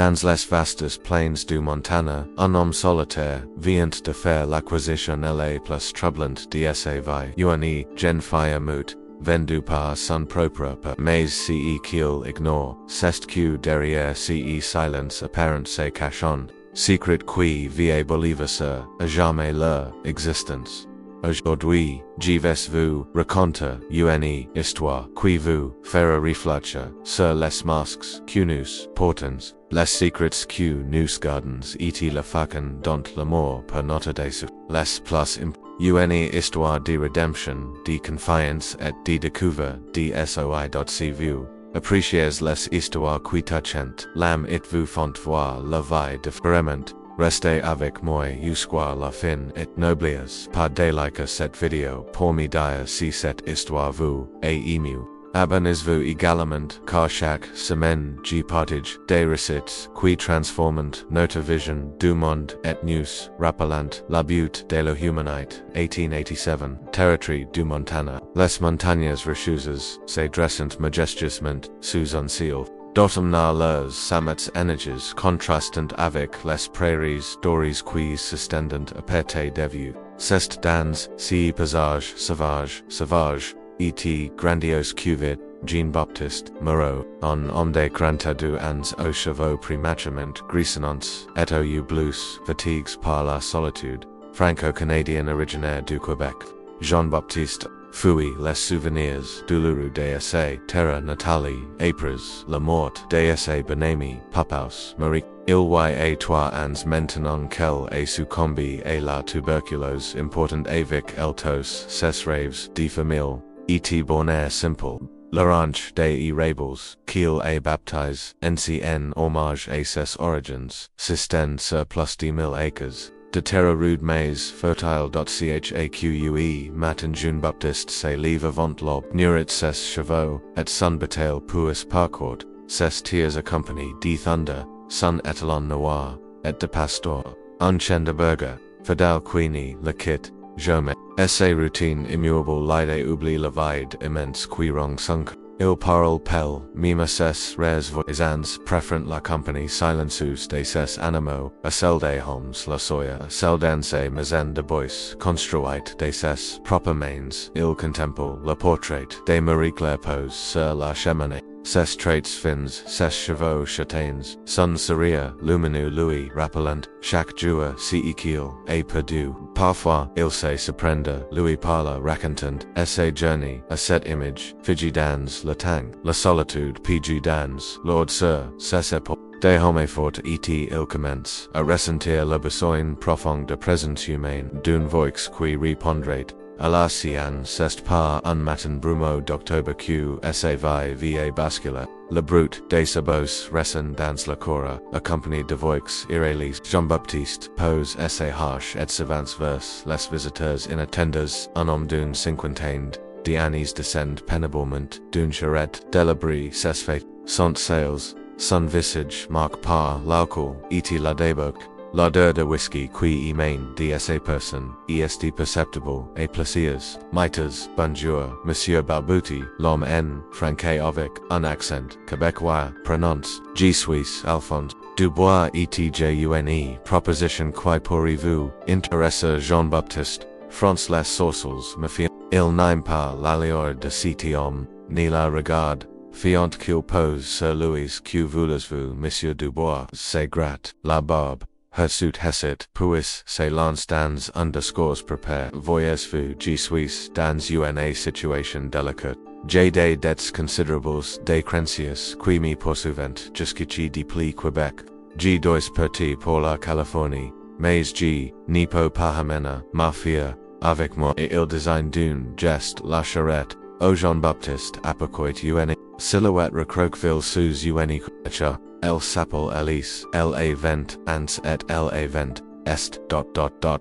dans les vastes plaines du Montana, un homme solitaire vient de faire l'acquisition la plus troublante de sa vie. Une jeune fille muette, vendue par son propre père. Mais ce qu'il ignore, c'est que derrière ce silence apparent se cachon, secret qui vie bouleverser à jamais leur existence. Aujourd'hui, je vais vous raconter une histoire qui vous fera réfléchir sur les masques que nous portons, les secrets que nous gardons et la façon dont l'amour peut notre dessous. Les plus une histoire de rédemption, de confiance et de découverte de soi.cv. Appréciez les histoires qui touchent l'âme et vous font voir la vie différemment. Restez avec moi jusqu'à la fin et n'oubliez pas de liker cette vidéo pour me dire si cette histoire vous a ému. Abonnez-vous également car chaque semaine je partage des recettes qui transforment notre vision du monde et nous rappelant la beauté de la humanité. 1887, territoire du Montana. Les montagnes rocheuses se dressent majestueusement sous un ciel d'automne. Leurs sommets énergies contrastent avec les prairies dorées qui s'étendent à perte de vue. C'est dans ce paysage sauvage, et grandiose que Jean-Baptiste Moreau, un homme de 42 ans aux cheveux prématurément grisonnants et aux yeux bleus fatigués par la solitude, franco-canadien originaire du Québec. Jean-Baptiste fuit les souvenirs douloureux de sa terre natale, après la mort de sa bonne Papaus Marie. Il y a 3 ans maintenant qu'elle a succombé à la tuberculose important avec tous ses rêves de famille, et bonheur simple. L'orange des rebels, qu'il a baptisé en hommage à ses origines, s'étend sur plus de 1000 acres de terre rude mais fertile. Chaqui matin Jean-Baptiste se lève avant l'aube, nourrit ses chevaux, et son bétail puis parcourt ses tiers accompagnés de thunder, son étalon noir, et de pastor, un chien de burger, fidèle queenie le quitte, jamais. Sa routine immuable l'idée oublie la vide immense qui rong son. Il parle pel, mime ses voisins préférant la compagnie silencieuse de ses animaux, à celle des hommes la soya, celle dans ses maisons de bois, construite de ses propres mains. Il contemple le portrait de Marie-Claire pose sur la cheminée. Ses traits fins, ses cheveux châtains, son sourire lumineux lui rappelant chaque jour ce qu'il a perdu. Parfois, il se surprend lui par la racontant sa journée à cette image, figé dans le temps, la solitude pigé dans l'ordre sur ses épaules. Des hommes forts et il commence à ressentir le besoin profond de présence humaine d'une voix qui répondrait à la sienne. C'est pas un matin brumeux d'octobre que sa vie bascule. Le brut des sabots résonne dans la cour, accompagné de voix irréelles. Jean-Baptiste pose sa hache et s'avance vers les visiteurs inattendus. Un homme d'une cinquantaine d'années descend péniblement d'une charrette délibérée ses fait. Son sales, son visage marqué par l'alcool et la débauche. L'odeur de whisky qui émane de sa personne est perceptible et plaisieuse. Mites, bonjour, Monsieur Balbouti, l'homme en franquet avec un accent québécois prononce, je suis Alphonse Dubois etjune. Proposition qui pourriez-vous intéresser Jean-Baptiste, France les sourcils me fient. Il n'aime pas l'allure de cet homme, ni la regarde fiant qu'il pose sur lui. Que voulez-vous, Monsieur Dubois? C'est gratte, la barbe. Hirsute hesite, puis se lance dans underscores prepare. Voyez-vous, je suis dans une situation délicate. J'ai des dettes considérables, des créances qui me poursuivent jusqu'ici depuis Québec. Je dois partir pour la Californie, mais je ne peux pas amener ma fille avec moi et il désigne d'une geste la charrette. Au Jean-Baptiste apporte une silhouette recroqueville sous une couche. Elle s'appelle Alice, la vent ans et la vent est ...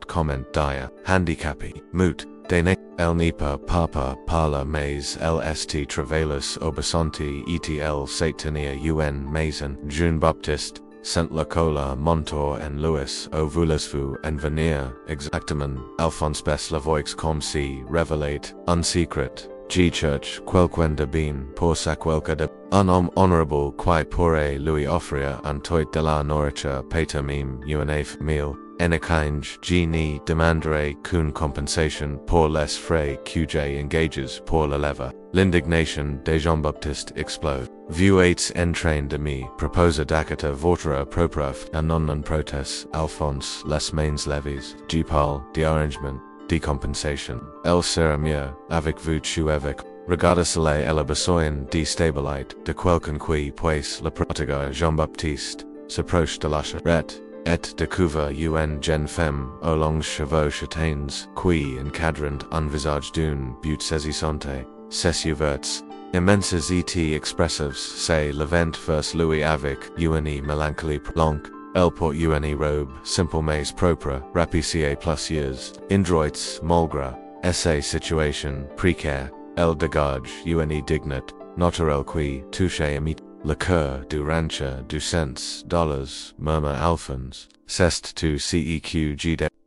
comment dire, handicapée, muette, de elle n'est pas papa parle mais elle est travailleuse obéissante et elle se tenir une maison. Jean-Baptiste sent la cola montor en Louis. Au voulez-vous en venir? Exactement. Alphonse baisse la voix comme si révélait un secret. G Church, quelquenda bien, pour saquelca de honorable qui pourrait lui offrir un toit de la nourriture pater mime unaf meal, enekinge G ni demanderait qu'une compensation pour les frais QJ engages pour le lever. L'indignation des Jean-Baptiste explode. Vue 8 entrain de mi, proposa d'acata vortera propraf, a non protes, Alphonse, les mains levies, G Paul, the arrangement, decompensation. El sera mieux, avec vous tu avec. Regarda soleil et la besoin destabilite, de quelqu'un qui puis le protéger Jean-Baptiste, s'approche de la charrette, et découvre un jeune femme aux longs cheveux châtains, qui encadrant un visage d'une beauté saisissante, ses yeux verts, immenses et expressives, c'est le vent vers lui avec une mélancolie prolongée. Elle porte une robe, simple mais propre, rapicie plus years, indroits, malgré, sa situation, précaire, elle dégage une dignité, naturelle qui touche à le cœur du rancher du sens dollars, murmure Alphonse, c'est tu ceq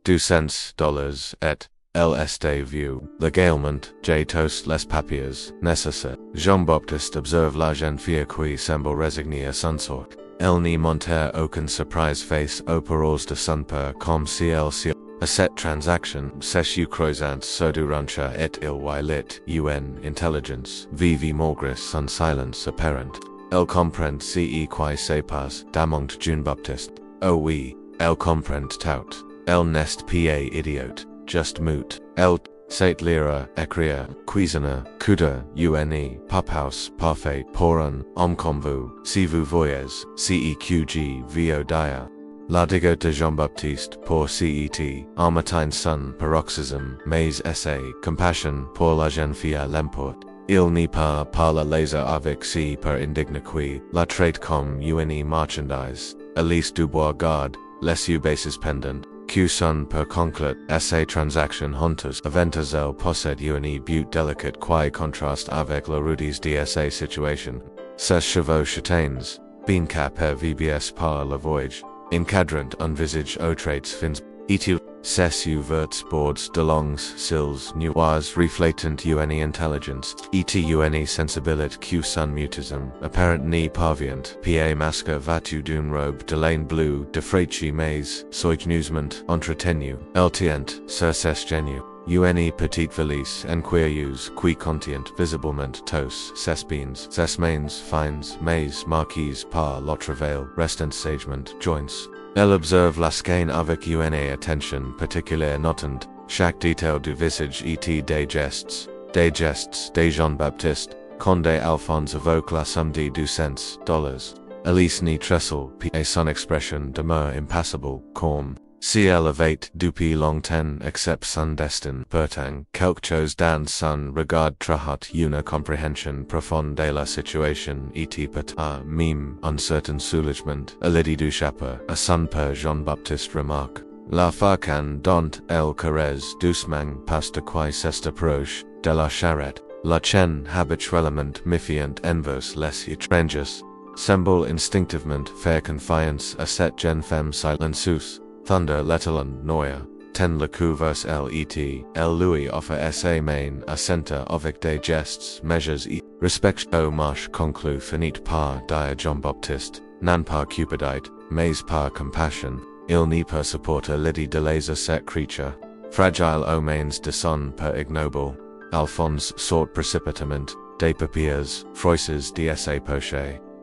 du sens dollars et LSD view, l'également, J toast les papiers, nécessaires. Jean-Baptiste observe la jeune fille qui semble résignée à son sort. Elle n'y montre aucune surprise face aux paroles de son père comme si elle s'y à cette transaction, ses croisant sur du rancher et il lit une intelligence, vive malgré son silence apparent. Elle comprend ce qui se passe, d'amont Jean-Baptiste. Oh oui, elle comprend tout. Elle n'est pas idiote. Just moot. El sait lire, écrire, cuisiner, coudre, pophouse, parfait, pour un homme comme vous, si vous voyez, ceqg, vo dia. La digo de Jean-Baptiste, pour cet, en matin son paroxysme, mais essai, compassion, pour la jeune fille l'emporte. Il n'y pas par la laser avec si per indigne qui, la traite comme une marchandise, Elise Dubois garde, les yeux bases pendant. Q son per conclut, sa transaction hontus aventas elle possède une beauté délicate qui contraste avec la rudesse de sa situation. Ses cheveux châtains, bien cap per vbs par la voyage, encadrant un visage aux traits fins, et ses yeux verts bords de longs cils noirs reflétant une intelligence, et une sensibilité Q son mutisme, apparent ni parvient, pa masque vatu d'une robe de laine bleue de fraichi mais, soigneusement entretenu, elle tient, sur ses genoux, une petite valise enquieuse qui contient visiblement tous ses beans, ses mains fines mais marquises par le travail, restant sagement joints. Elle observe la skein avec une attention particulière notant chaque détail du visage et des gestes de Jean-Baptiste, Conde Alphonse évoque la somme du sens dollars. Elise ni tressel et son expression demeure impassible, comme si elle avait depuis longtemps accepté son destin. Pourtant, quelque chose dans son regard trahit une compréhension profonde de la situation et peut même un certain soulagement à l'idée du chapeau. À son père Jean-Baptiste remarque, la facan dont elle caresse doucement passe de qui s'est proche de la charrette, la chaîne habituellement méfiante envers les étrangers, semble instinctivement faire confiance à cette jeune femme silencieuse. Thunder l'étalon noya, ten le coup vers elle lui offre sa main à center avec des gestes mesures et respect au marche conclu finit par dire Jean-Baptiste, non par cupidite, mais par compassion, il n'y peut supporter l'idée de laisser cette creature, fragile aux mains de son père ignoble. Alphonse sort précipitamment, des papiers, froisses de sa poche,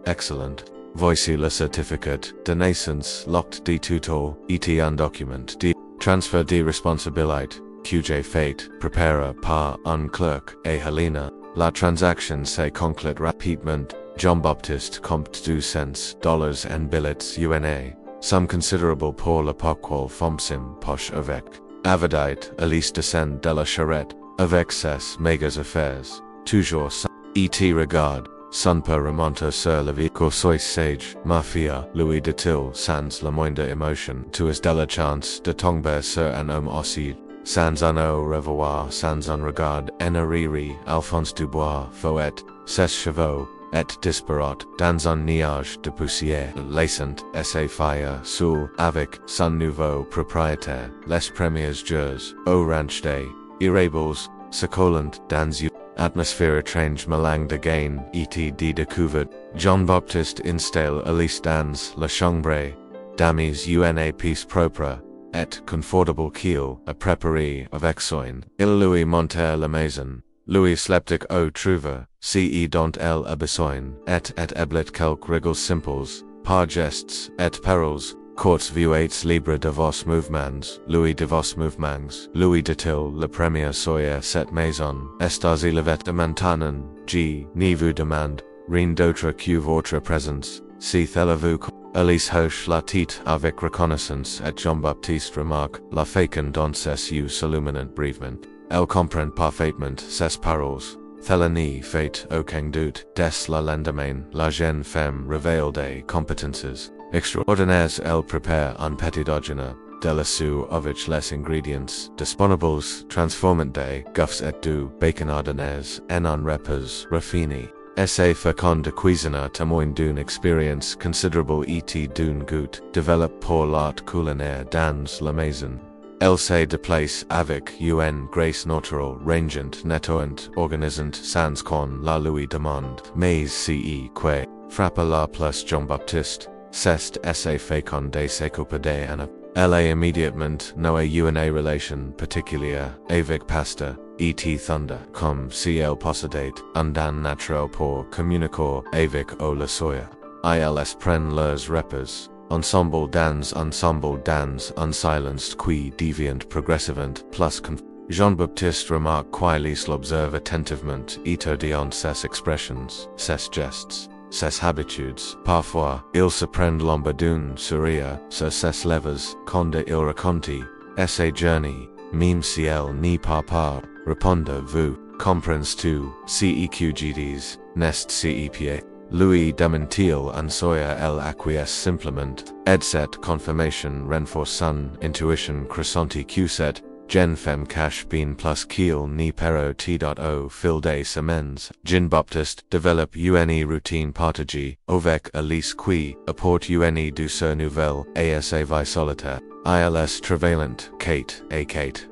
excellent. Voici le certificat de naissance locked de tutor, et un document de transfert de responsabilité, QJ fait, préparé par un clerc et Helena. La transaction s'est conclue rapidement, Jean-Baptiste compte du sens dollars en billets UNA, some considerable pour le pourquoi foncsim poche avec. Avidite, Elise descend de la charrette, avec ses mégas affaires, toujours sans et regarde. Son père remonte sur la vie sois sage, ma fille, lui dit-il sans la moindre émotion. Tu as de la chance de tomber sur un homme aussi, sans un au revoir, sans un regard, en arrière, Alphonse Dubois, Fouet, ses chevaux, et disparate, dans un nuage de poussière, laissant, sa fille, sous, avec, son nouveau propriétaire, les premiers jours, au ranch des, irrébles, se collant dans atmosphère étrange Malang de Gain, et de découvert, Jean-Baptiste installe Elise dans la chambre, d'amis une pièce propre, et confortable qu'il a préparé avec soin. Il lui monter la maison. Louis sleptic au trouver, ce dont elle a besoin, et eblet quelques règles simples, par gestes, et paroles, courts vues libre de vos mouvements, Louis de vos mouvements, Louis dit-il, la première soirée cette maison, estás élevé de maintenant, ni vous demande, rien d'autre que votre présence, si vous Elise hoche la tête avec reconnaissance et Jean-Baptiste remarque, la féconde dans ses yeux s'illuminent brièvement. Elle comprend parfaitement ses paroles. Thelanie fait aucun doute, dès le lendemain, la jeune femme révèle des compétences extraordinaires. Elle prépare un petit déjeuner délicieux avec les ingrédients disponibles, transformant des gaufres et du bacon ardennais en un repas raffiné. Essai fécond de cuisiner témoin d'une expérience considerable et d'un goût développé pour l'art culinaire dans la maison. Elle se déplace avec une grâce naturelle, rangeant, nettoyant, organisant sans qu'on la lui demande. Mais ce que frappe la plus Jean-Baptiste, c'est essai fécond de s'occuper d'Anna. Elle a immédiatement noé une relation particulière avec pasta, et thunder, comme si elle possédait un don naturel pour communiquer avec la soya. Ils prennent leurs repas, ensemble dans un silence qui devient progressivement plus Jean-Baptiste remarque qu'ils l'observe attentivement, étudiant ses expressions, ses gestes, ses habitudes. Parfois, il se prend l'ombre d'un sourire sur ses lèvres quand il raconte ses journées, même si elle n'y parle pas. Répondez-vous, comprends-tu, ceqgds, nest cep. Louis demande-t-il en soya elle acquiesce simplement, et cette confirmation renforce son intuition crescente que cette jeune femme cache bien plus qu'il n'y pero au fil des semaines. Jean-Baptiste développe une routine partagée avec Elise qui apporte une douceur nouvelle à sa vie solitaire. ILS travaillant, Kate,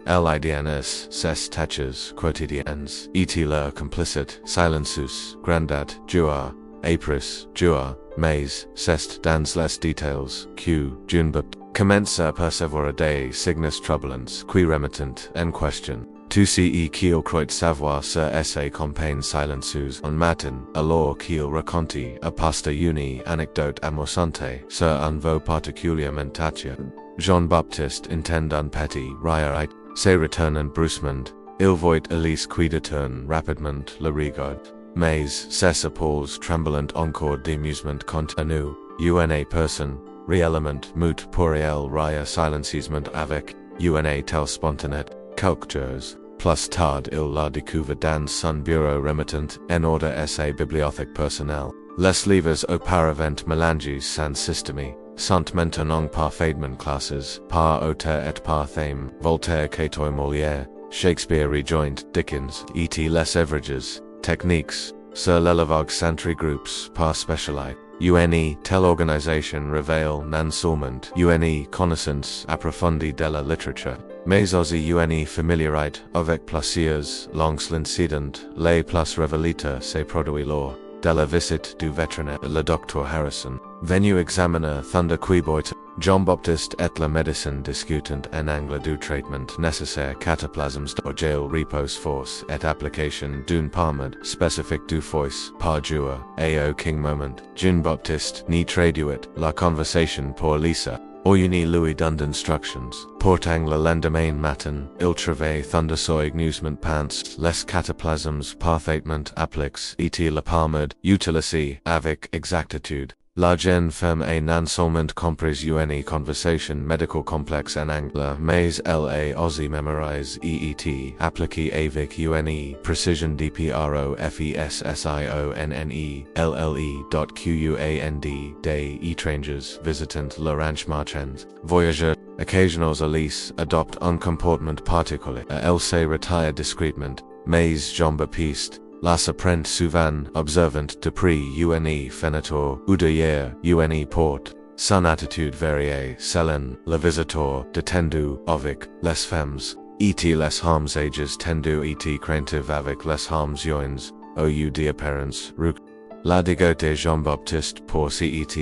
LIDNS, ses tâches quotidiennes, et leur complicite, silencieux, grandat, joie, Apris, joie, mais, c'est dans les détails, que, Jean-Baptiste, commence à percevoir des signes troublants, qui remettent en question. Tout ce qu'il croit savoir sur ses compagnes silencieuses un matin, alors qu'il raconte à pasta une anecdote amusante sur un veau particulièrement touchant. Jean-Baptiste entend un petit rire et se retourne brusquement. Il voit Elise qui détourne rapidement le regard. Mais ses épaules tremblant encore d'amusement continue. Une personne, réellement mute pour elle rire silencieusement avec une telle spontanée. Quelques jours plus tard il la découvre dans son bureau remettant en ordre sa bibliothèque personnelle. Les livres auparavant mélangés sans système sont maintenant parfaitement classés par auteur et par thème. Voltaire, Cato, Molière, Shakespeare rejoint Dickens, et les averages, techniques, sur l'élevage centré groupes par spécialité. Une telle organisation révèle non seulement une connaissance approfondie de la littérature, mais aussi une familiarité avec plusieurs langues l'incident, les plus révélateurs se produit lors de la visite du vétérinaire, le docteur Harrison, venu examiner thunder quiboit. Jean-Baptiste et la médecine discutant en anglais du traitement nécessaire cataplasmes d'orgeil repose force et application d'une pommade spécifique du foie par jour, et aucun moment, Jean-Baptiste ni traduit la conversation pour Lisa, ou ni lui donne instructions. Portant le lendemain matin, il travaille thundersoigneusement pense les cataplasmes parfaitement appliqués et la pommade utilisée avec exactitude. La jeune femme a non seulement compris une conversation médico complexe en anglais, mais elle a aussi mémorisé et appliqué avec une précision DPROFESSIONNE des étrangers visitant l'orange marchand. Voyageurs, occasionnels Elise adopte un comportement particulier. Elle se retire discrètement, mais Jean-Baptiste las apprend souvent observant depuis une fenêtre ou derrière une porte. Son attitude varie selon le visiteur détendu avec les femmes. et les harmes ages tendu et craintive avec les harmes joins, oud apparence, ruk. La digote Jean-Baptiste pour cet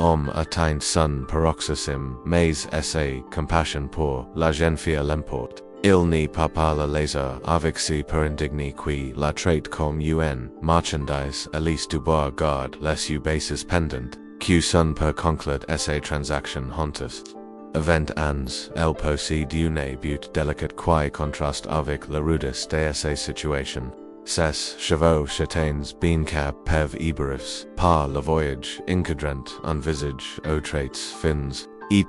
homme atteint son paroxysme, mais essa compassion pour la jeune fille l'emporte. Il n'y pas le laser avec si per indigni qui la traite comme un marchandise Alice Dubois garde les bases pendant, que son per conclure essa transaction hontus. Event ans, elle possède une but délicate qui contraste avec la rudesse de essa situation. Ses chevaux châtains bien cap pev iberifs, par le voyage, incadrant, un visage, aux traits fins, et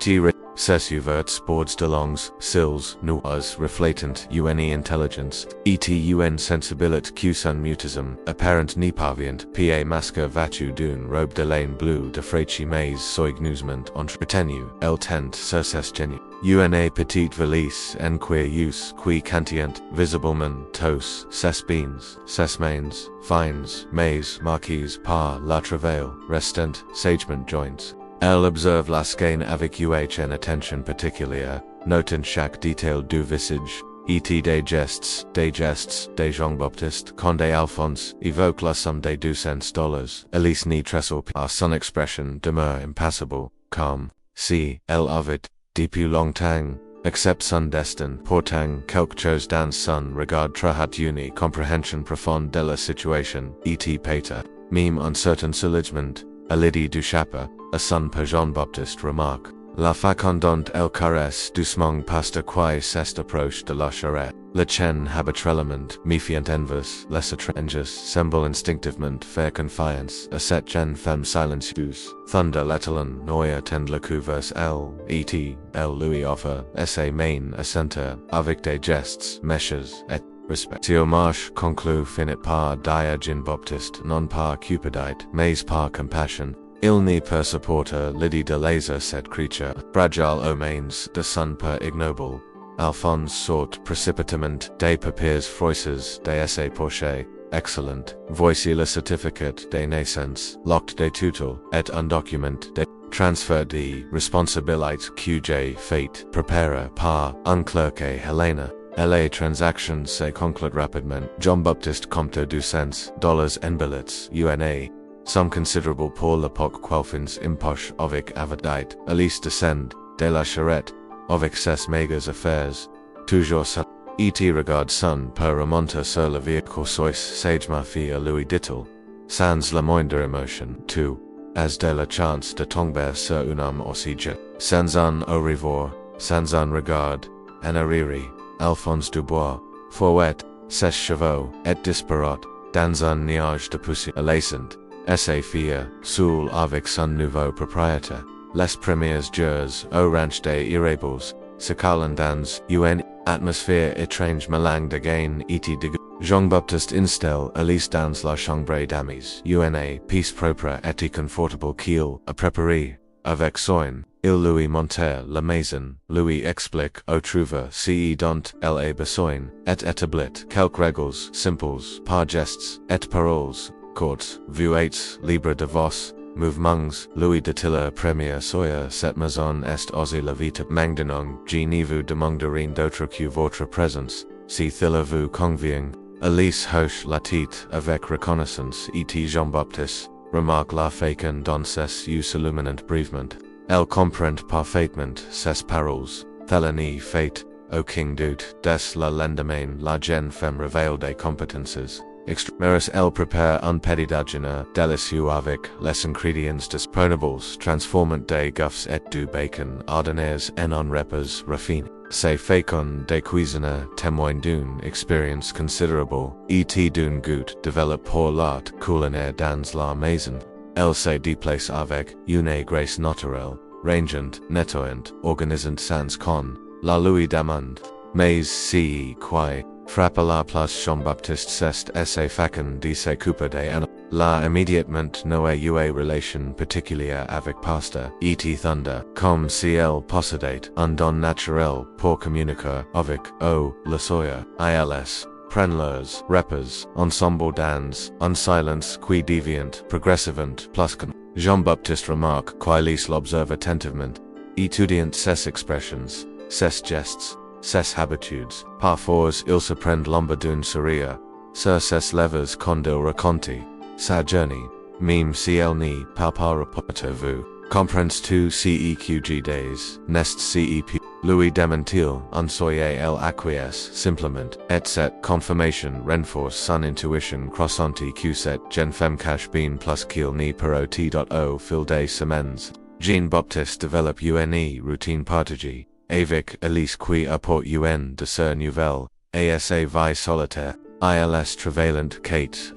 ses ouverts sports de longs, sills, nuas reflatant une intelligence, et une sensibilité que son mutisme, apparent ni parvient, pa masque vatu d'une robe de laine bleue de fraichi mais soigneusement entretenu, el tent sur ses genu. Une petite valise en queer use qui cantient visiblement tous ses beans, ses mains, fines, mais marquis par la travail, restant, sagement joints. Elle observe la skein avec une attention particulière, notant chaque détail du visage, et des gestes de Jean-Baptiste, quand Alphonse évoque la somme de $200, Elise ni tressor à son expression demeure impassible, calme, si, elle avait, depuis longtemps, accept son destin, portant quelque chose dans son regard trahat une comprehension profonde de la situation, et pater, même un certain soulagement, à l'idée du chapeau, à son per Jean-Baptiste remarque. La facondante elle caresse doucement pasta qui s'est approche de la charrette. Le chien habituellement méfiant envers les étrangers semble instinctivement faire confiance à cette jeune femme silencieuse. Thunder l'étalon noya tend le cou vers elle, et elle lui offre ses mains assenter avec des gestes, mèches, et respect. Si hommage conclut finit par dire Jean-Baptiste non par cupidite, mais par compassion. Il n'y peut supporter l'idée de laser cette creature, fragile aux mains de son père ignoble. Alphonse sort précipitamment des papiers froisses de essai poché, excellent, voici le certificat de naissance, l'acte de tutelle, et un document de transfert de responsabilité que j'ai fait préparer par un clerc et Helena. La transaction se conclut rapidement. Jean-Baptiste compte $200 en billets, UNA. Some considerable pour l'époque quelqu'un impoche avec avidite, Alice descend de la charrette, avec ses mégas affaires, toujours ça, et regarde son per remonter sur le véhicule soit sagement fait à lui dit-il, sans la moindre émotion, tu, as de la chance de tomber sur un homme aussi jeune, sans un au revoir, sans un regard, en arrière, Alphonse Dubois, fouet, ses chevaux, et disparate, dans un nuage de poussière alaissante. Essa fille, seul avec son nouveau propriétaire. Les premiers jours au ranch des Irrébles, se calant dans une atmosphère étrange mélange de gain et de Jean-Baptiste installe Alice dans la chambre d'amis, une pièce propre et confortable qu'il a préparée, avec soin. Il lui montre la maison, lui explique au trouver ce dont elle a besoin, et établit quelques règles simples par gestes et paroles. Courts, vues, libre de vos, mouvements, lui dit-il la première soya cette maison est aussi la vie maintenant, je ne vous demanderai d'autre que votre présence, si cela vous convient. Alice hoche la tête avec reconnaissance et Jean-Baptiste remarque la féconde dans ses illuminant brièvement. Elle comprend parfaitement ses paroles, Thelanie fait, aucun doute, des la lendemain la jeune femme révèle des compétences. Extrameris elle prépare un petit déjeuner délicieux avec les ingrédients disponibles transformant des gaufres et du bacon ordinaires en un repas raffiné. Ces féconds des cuisiniers témoignent d'une expérience considerable et d'un goût développé pour l'art culinaire dans la maison. Elle se déplace avec une grâce naturelle, rangeant, nettoyant, organisant sans con, la lui demande, mais si qui frappe la place Jean-Baptiste c'est assez facon de s'occuper des animaux. La immédiatement noé une relation particulière avec pasta, et thunder, comme si elle possédait un don naturel pour communiquer avec, la soya, ils, prennent leurs repas, ensemble dans, un silence qui devient, progressivement, plus que Jean-Baptiste remarque qu'Alice l'observe attentivement, étudiant ses expressions, ses gestes, ses habitudes, parfois il se prend l'ombre d'une sourire, sur ses lèvres quand il raconte sa journée, même si elle n'est pas reporter vous, comprends tu ceqg days, nest cep, Louis Dementil, unsoyez el acquiesce, simplement, et cette confirmation renforce son intuition croissante que cette gen femme cache bien plus qu'il n'y peut au fil des semaines. Jean-Baptiste développe une routine partagée, avec Elise qui apporte de ses nouvelles, et sa vie solitaire, ils travaillant Kate,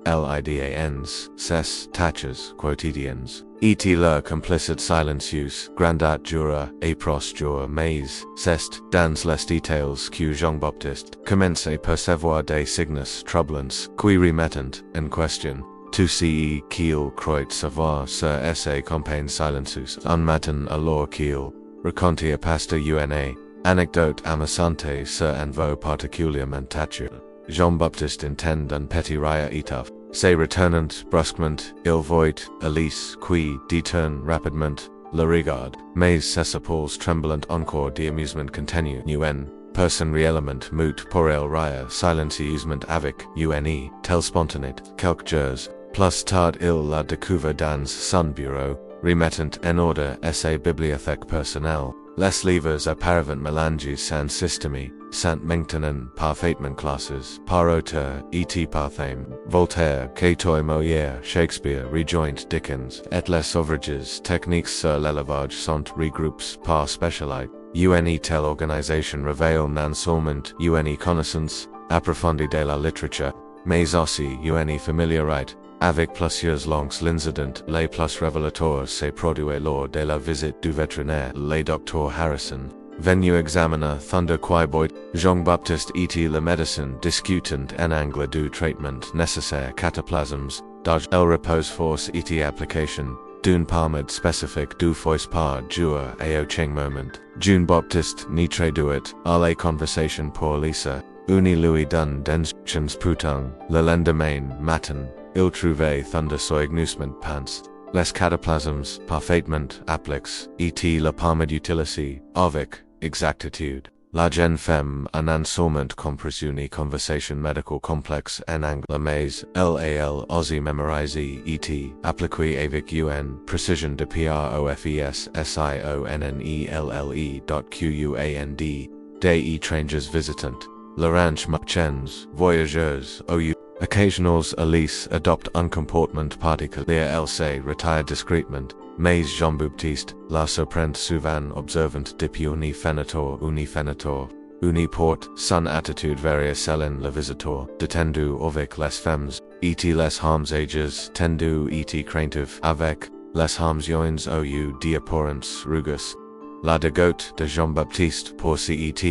lidans, ses tâches quotidiennes. Et le complicit silencieux, grandat jura, et pros jura mais, c'est dans les détails que Jean-Baptiste commence à percevoir des signes troublants qui remettent en question. Tu sais qu'il croit savoir sur ses campagnes silencieuses un matin alors qu'il raconte à pasta une anecdote amusante sur un veau particulièrement têtu. Jean-Baptiste entend un petit rire étouffe. Se retournant brusquement, il voit Elise qui détourne rapidement le regard, mais ses épaules tremblant encore d'amusement continue. Une personne réellement mute pour elle rire silencieusement avec une telle spontanéité. Quelques jours plus tard il la découvre dans son bureau, remettant en ordre sa bibliothèque personnelle. Les livres apparemment mélangés sans système, sans maintenant parfaitement classes, par auteur, et par thème, Voltaire, Cato, Molière, Shakespeare, rejoint Dickens, et les ouvrages techniques sur l'élevage sont regroupés par spécialité. Une telle organisation révèle non seulement une connaissance approfondie de la littérature, mais aussi une familiarité avec plusieurs langues. L'incident les plus révélateurs s'est produit lors de la visite du vétérinaire, le Dr Harrison. Venu examiner Thunder Quiboy, Jean-Baptiste et le médecin discutant en anglais du traitement nécessaire cataplasmes, dont el repose force et application, d'une pommade spécifique du foie par jour et au cheng moment. Jean-Baptiste n'y traduit à la conversation pour Lisa, uni lui donne d'instructions putung, le lendemain matin. Il trouve Thunder soigneusement pants. Les cataplasmes parfaitement appliqués, et la pommade utilisée, avec exactitude. La jeune femme a non seulement compris une conversation médicale complexe en anglais mais elle aussi mémorisé et appliqué avec une précision de professeur sionneille.quand des étrangers visitants. L'orange marchands, voyageurs, ou occasionals Elise adopte un comportement particulier. Elle se retire discrètement, mais Jean-Baptiste la surprend souvent observant depuis une fenêtre, une porte, son attitude varie selon le visiteur, détendu avec les femmes, et les hommes âgés, tendu et craintif avec les hommes jeunes ou d'apparence rugueuse. La dégoût de Jean-Baptiste pour cet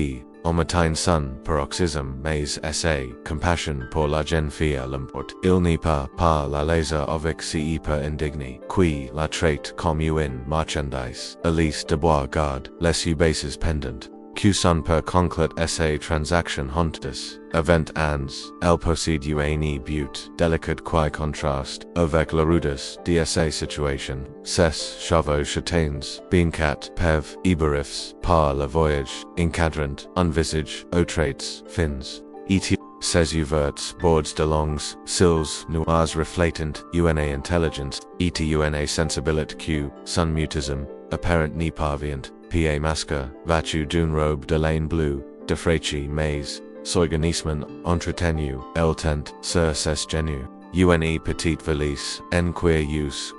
au matin son paroxysme mais essa compassion pour la jeune fille l'emporte. Il n'est pas la laser avec si peu indigné, qui la traite comme une marchandise. Elise de bois garde les bases pendant, que son per conclut essa transaction hontes, event ans, elle possède une beauté délicate qui contraste avec la rudesse de sa situation. Ses chevaux châtains, bincat, pev, iberifs, par le voyage, encadrant, un visage, aux traits, fins. Et ses ouverts bords de longs, cils noirs reflétant une intelligence, et une sensibilité que, son mutisme, apparent n'y parvient. Pied masque, vêtu d'une robe de laine bleue, de fraîche mais, s'organisme entretenu, elle tent sur ses genoux. Une petite valise, en cuir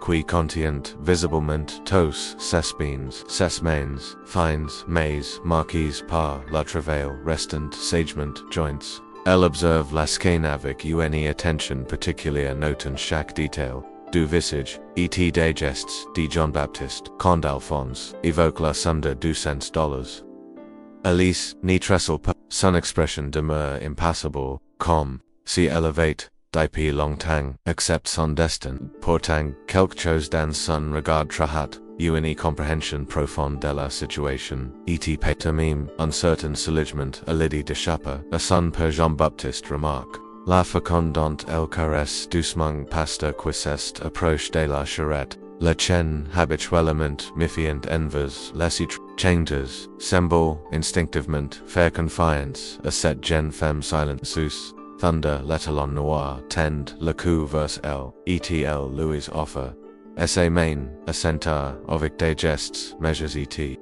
qui contient visiblement tous ses beans, ses mains, fines mais marquées par la travail restant sagement joints. Elle observe la skein avec une attention particulière notant chaque détail. Du visage, et des gestes de Jean-Baptiste, quand Alphonse évoque la somme de $200. Elise n'y tressel pas, son expression demeure impassible, comme si élevée depuis longtemps, accepte son destin, portant quelque chose dans son regard trahat, une compréhension profonde de la situation, et peut même un certain soulagement à l'idée d'échapper à son père. Jean-Baptiste remarque. La fécondante elle caresse doucement pasta qui s'est approche de la charrette, La chaîne habituellement méfiant envers les changes, semble instinctivement faire confiance à cette jeune femme silencieuse. Thunder l'étalon noir tend le cou vers elle, et Louis offer. Essai main, assentar, avec des gestes, mesures et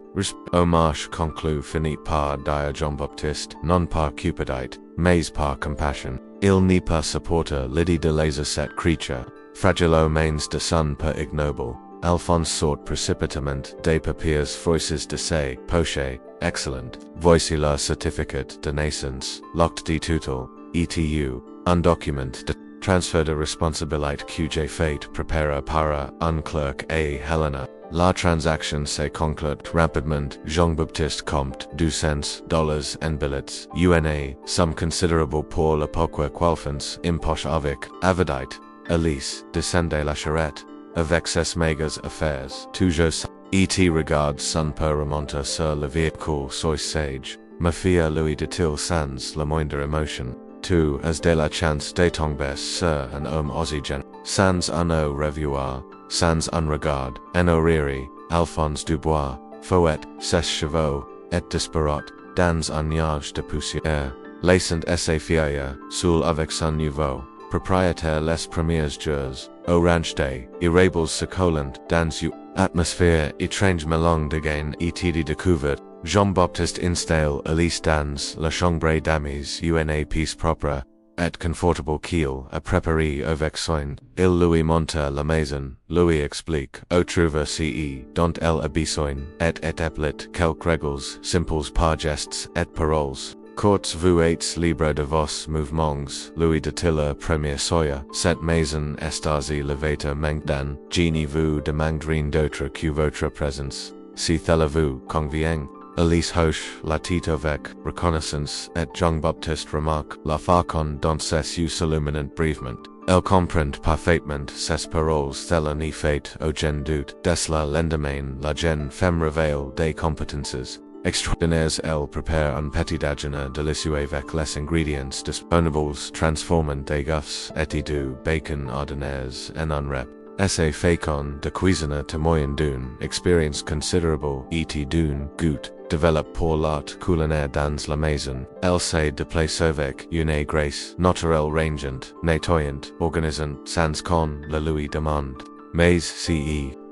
hommage conclu finit par dire Jean-Baptiste, non par cupidite, mais par compassion. Il n'est pas supporter l'idée de laisser cette creature, fragile aux mains de son père ignoble. Alphonse sort précipitamment des papiers froisses de ses poches, excellent. Voici leur certificat de naissance, l'acte de tutelle, ETU, un document de transfert de responsabilité que j'ai fait préparer par un clerc et Helena. La transaction s'est conclue rapidement. Jean-Baptiste compte $200 en billets, UNA, somme considerable pour le pourquoi qualfens impoche avec avidite. Elise descendait la charrette, avec ses mégas affaires, toujours et regarde son père remonter sur le véhicule soit sage. Ma fille lui dit-il sans la moindre émotion. Tu as de la chance de tomber sur un homme oxygène, sans un revoir, sans un regard, en rire, Alphonse Dubois, fouet, ses chevaux, et disparate, dans un nuage de poussière, laissant ses filles, seul avec son nouveau propriétaire les premiers jours, au ranch des irrébles succulent, dans une atmosphère étrange mélange de gain et de découverte. Jean-Baptiste installe Elise dans la chambre d'amis une pièce propre, et confortable qu'il a préparé avec soin. Il lui monte la maison, lui explique, au trouver ce dont elle a besoin, et établit quelques règles simples par gestes et paroles. Courts vous êtes libre de vos mouvements, lui dit-il à premier soya, cette maison est assez levée manque d'un, je vous demande rien d'autre que votre présence. Si cela vous convient. Elise hoche la tête avec reconnaissance et Jean-Baptiste remarque la façon dont ses yeux s'illuminent brièvement. Elle comprend parfaitement ses paroles telles en fait aucun doute. Dès le lendemain, la jeune femme révèle des compétences extraordinaires. Elle prépare un petit déjeuner délicieux avec les ingrédients disponibles, transformant des œufs et du bacon ordinaires en un rep. Essai fécond de cuisiner témoigne d'une expérience considerable et d'une goût développe pour l'art culinaire dans la maison. Elle s'est déplacée avec une grâce naturelle rangeante, nettoyante, organisant sans qu'on le lui demande. Mais ce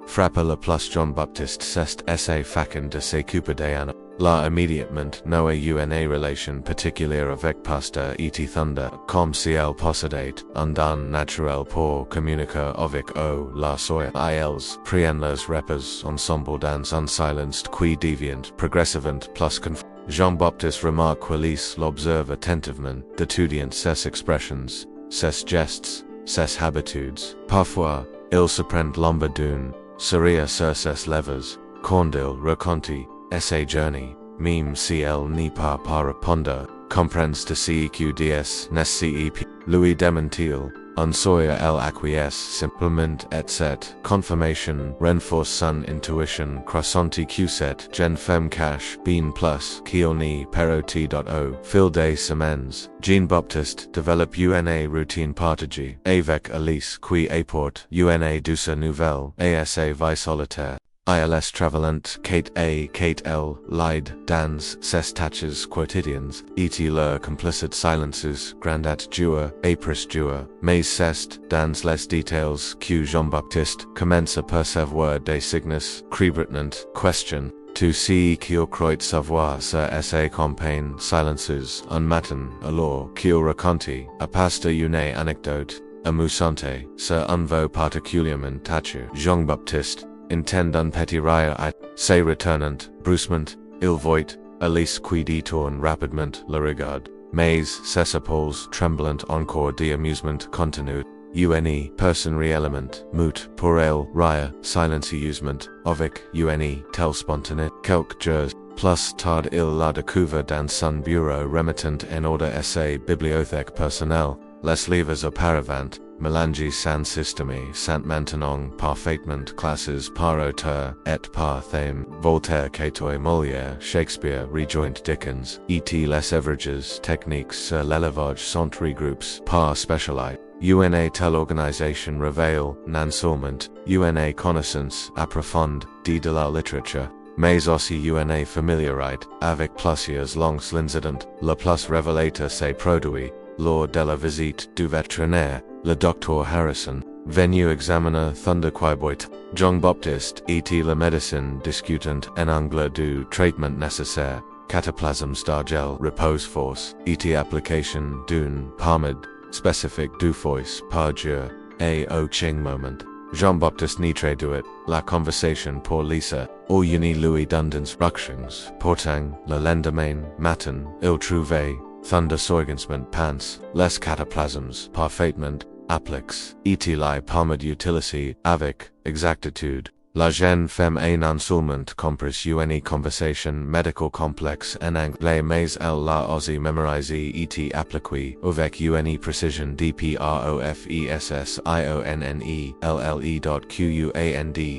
frappe le plus Jean-Baptiste c'est essai facin de s'occuper d'Anna. La immédiatement noa une relation particulière avec pasta et thunder, comme si elle possédait un don naturel pour communiquer avec la soya. Ils prennent les repas ensemble dans un silence qui devient progressivement plus confus. Jean-Baptiste remarque qu'Elise l'observe attentivement, d'étudiant ses expressions, ses gestes, ses habitudes. Parfois, il se prend l'ombre d'une sourire sur ses lèvres, quand il raconte essai journey, même si elle n'est pas par répondre, comprends de CEQDS nes CEP, lui dément-il, en soya elle acquiesce simplement et cette confirmation renforce son intuition croissante que cette jeune femme cache bien plus qu'il n'y paroti.o. Fil des semaines, Jean-Baptiste développe une routine partagée avec Elise qui apporte une douce nouvelle et sa vie solitaire. ILS Travelante Kate L Lied dans ses tâches quotidiennes, et leur complicit silences grandat jour après jour, mais c'est dans les détails que Jean-Baptiste commence à percevoir des signes crébritant question. Tu sais qu'il croit savoir sur sa compagne silences un matin alors qu'il raconte à pasta une anecdote amusante sur un veau particulièrement tâchu. Jean-Baptiste intend un petit rire à ses retournant, brusquement, il voit Elise qui détourne rapidement le regard, mais ses épaules tremblant encore d'amusement contenu. Une personne réellement mute pour elle rire silencieusement avec une telle spontanéité. Quelques jours plus tard il la découvre dans son bureau remettant en ordre sa bibliothèque personnelle, les livres auparavant mélangés sans système sont maintenant parfaitement classés par auteur et par thème. Voltaire, Cato, Molière, Shakespeare, rejoint Dickens, et les ouvrages techniques sur l'élevage sont regroupés par spécialité. una tel organisation révèle, non seulement, una connaissance approfondie de la littérature, mais aussi una familiarité avec plusieurs langues l'incident, le plus révélateur s'est produit, lors de la visite du vétérinaire, le docteur Harrison, venu examiner Thunderquiboit, Jean-Baptiste et la médecine discutant en anglais du traitement nécessaire, cataplasmes d'argel repose force, et application d'une pommade spécifique du foie par jour, et au ching moment. Jean-Baptiste n'y traduit la conversation pour Lisa, au uni lui donne instructions, portant le lendemain matin, il trouvait Thundersorgensment pants, les cataplasmes parfaitement appliqués, et la pommade utilisée avec exactitude. La jeune femme a non seulement compris une conversation médico complexe en anglais mais elle l'a aussi mémorisée et appliquée avec une précision professionnelle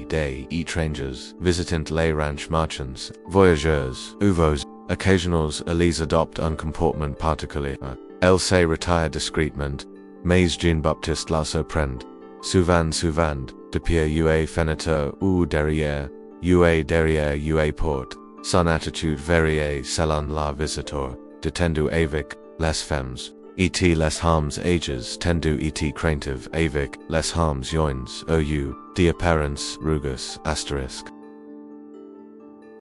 des étrangers visitant les ranchs marchands, voyageurs, ouvres, occasionnels ils adoptent un comportement particulier. Elle se retire discrètement, mais Jean-Baptiste la surprend. Souvent, depuis ua fenêtre ou derrière ua porte, son attitude varie selon la visitor, détendu avec les femmes, et les hommes ages tendu et craintive avec les hommes jeunes ou, de apparence rugus asterisk.